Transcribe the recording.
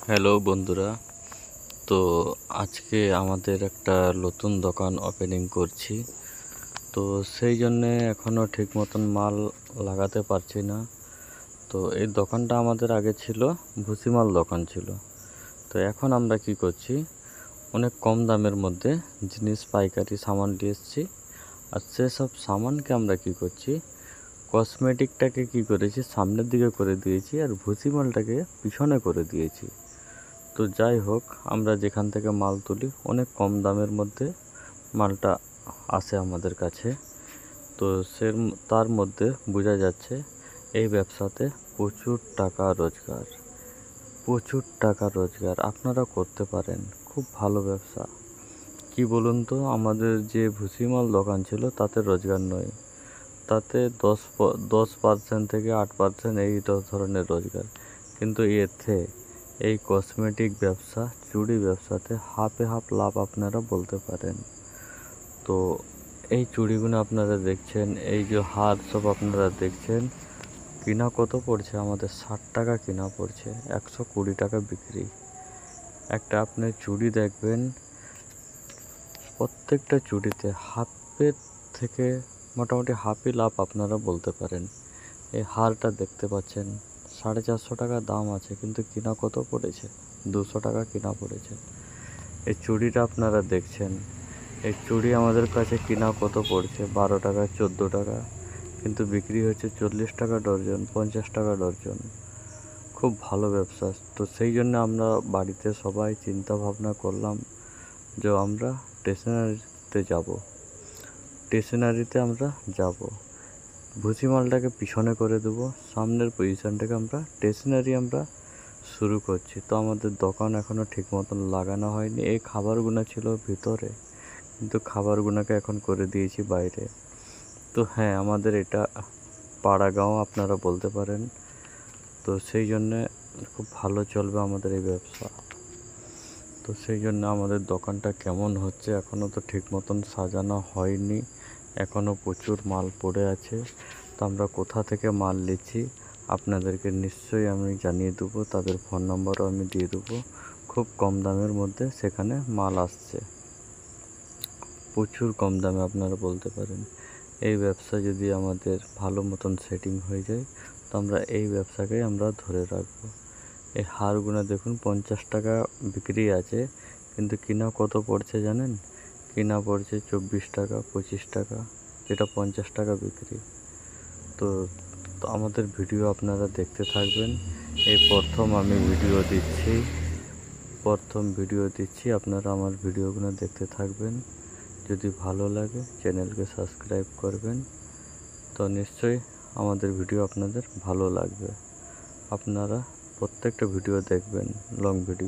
Hello বন্ধুরা। তো আজকে আমাদের একটা নতুন দোকান ওপেনিং করছি। তো সেই জন্যে এখনও ঠিক মতন মাল লাগাতে পারছি না। তো এই দোকানটা আমাদের আগে ছিল ভুসিমাল দোকান ছিল। তো এখন আমরা কি করছি, অনেক কম দামের মধ্যে জিনিস পাইকারি সামান নিয়ে এসেছি। আর সেসব সামানকে আমরা কি করছি, কসমেটিকটাকে কি করেছি সামনের দিকে করে দিয়েছি আর ভুসিমালটাকে পিছনে করে দিয়েছি। তো যাই হোক, আমরা যেখান থেকে মাল তুলি অনেক কম দামের মধ্যে মালটা আসে আমাদের কাছে। তো তার মধ্যে বোঝা যাচ্ছে এই ব্যবসাতে প্রচুর টাকা রোজগার, প্রচুর টাকা রোজগার আপনারা করতে পারেন। খুব ভালো ব্যবসা। কি বলুন তো, আমাদের যে ভুসিমাল দোকান ছিল তাতে রোজগার নয়, তাতে 10% থেকে 8% এই ধরনের রোজগার। কিন্তু এতে এই কসমেটিক ব্যবসা, চুড়ি ব্যবসাতে হাফে হাফ লাভ আপনারা বলতে পারেন। তো এই চুড়িগুলো আপনারা দেখছেন, এই যে হার সব আপনারা দেখছেন, কিনা কত পড়ছে আমাদের? 60 টাকা কিনা পড়ছে, 120 টাকা বিক্রি। একটা আপনি চুড়ি দেখবেন, প্রত্যেকটা চুড়িতে হাফের থেকে মোটামুটি হাফই লাভ আপনারা বলতে পারেন। এই হারটা দেখতে পাচ্ছেন, 450 টাকা দাম আছে, কিন্তু কিনা কত পড়েছে? 200 টাকা কিনা পড়েছে। এই চুড়িটা আপনারা দেখছেন, এই চুড়ি আমাদের কাছে কিনা কত পড়ছে? 12 টাকা, 14 টাকা, কিন্তু বিক্রি হচ্ছে 40 টাকা ডর্জন, 50 টাকা ডর্জন। খুব ভালো ব্যবসা। তো সেই জন্য আমরা বাড়িতে সবাই চিন্তা ভাবনা করলাম যে আমরা স্টেশনারিতে আমরা যাব। ভুসিমালটাকে পিছনে করে দেবো, সামনের পজিশনটাকে আমরা স্টেশনারি আমরা শুরু করছি। তো আমাদের দোকান এখনও ঠিক মতন লাগানো হয়নি। এই খাবারগুলো ছিল ভিতরে, কিন্তু খাবারগুলোকে এখন করে দিয়েছি বাইরে। তো হ্যাঁ, আমাদের এটা পাড়াগাঁও আপনারা বলতে পারেন। তো সেই জন্যে খুব ভালো চলবে আমাদের এই ব্যবসা। তো সেই জন্য আমাদের দোকানটা কেমন হচ্ছে এখনও তো ঠিক মতন সাজানো হয়নি, এখনও প্রচুর মাল পড়ে আছে। তো আমরা কোথা থেকে মাল নিচ্ছি আপনাদেরকে নিশ্চয়ই আমি জানিয়ে দেবো, তাদের ফোন নম্বরও আমি দিয়ে দেবো। খুব কম দামের মধ্যে সেখানে মাল আসছে, প্রচুর কম দামে আপনারা বলতে পারেন। এই ব্যবসা যদি আমাদের ভালো মতন সেটিং হয়ে যায়, তো আমরা এই ব্যবসাকেই আমরা ধরে রাখবো। এই হারগুলো দেখুন, 50 টাকা বিক্রি আছে, কিন্তু কিনা কত পড়ছে জানেন? কিনা পড়ছে 24 টাকা, 25 টাকা, যেটা 50 টাকা বিক্রি। তো আমাদের ভিডিও আপনারা দেখতে থাকবেন। এই প্রথম আমি ভিডিও দিচ্ছি, আপনারা আমার ভিডিওগুলো দেখতে থাকবেন। যদি ভালো লাগে চ্যানেলকে সাবস্ক্রাইব করবেন। তো নিশ্চয়ই আমাদের ভিডিও আপনাদের ভালো লাগবে। আপনারা প্রত্যেকটা ভিডিও দেখবেন, লং ভিডিও।